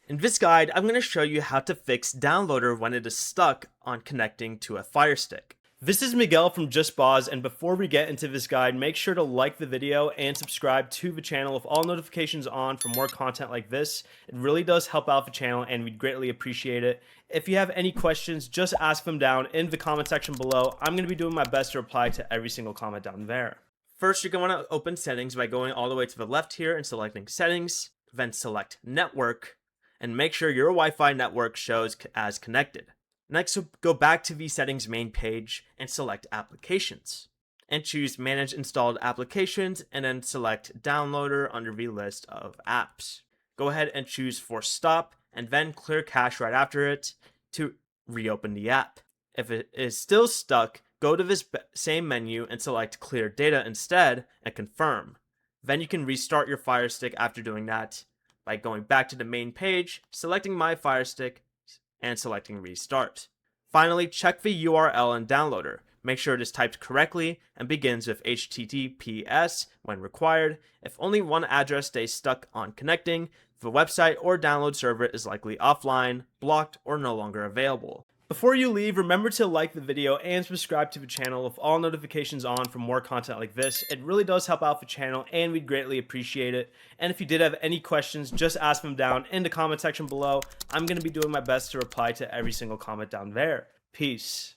In this guide, I'm going to show you how to fix downloader when it is stuck on connecting to a Firestick. This is Miguel from Just Boz, and before we get into this guide, make sure to like the video and subscribe to the channel with all notifications on for more content like this. It really does help out the channel and we'd greatly appreciate it. If you have any questions, just ask them down in the comment section below. I'm going to be doing my best to reply to every single comment down there. First, you're going to want to open settings by going all the way to the left here and selecting settings, then select network, and make sure your Wi-Fi network shows as connected. Next, go back to the settings main page and select applications and choose manage installed applications and then select downloader under the list of apps. Go ahead and choose force stop and then clear cache right after it to reopen the app. If it is still stuck, go to this same menu and select clear data instead and confirm. Then you can restart your Firestick after doing that by going back to the main page, selecting My Firestick, and selecting Restart. Finally, check the URL in Downloader. Make sure it is typed correctly and begins with HTTPS when required. If only one address stays stuck on connecting, the website or download server is likely offline, blocked, or no longer available. Before you leave, remember to like the video and subscribe to the channel with all notifications on for more content like this. It really does help out the channel and we'd greatly appreciate it. And if you did have any questions, just ask them down in the comment section below. I'm going to be doing my best to reply to every single comment down there. Peace.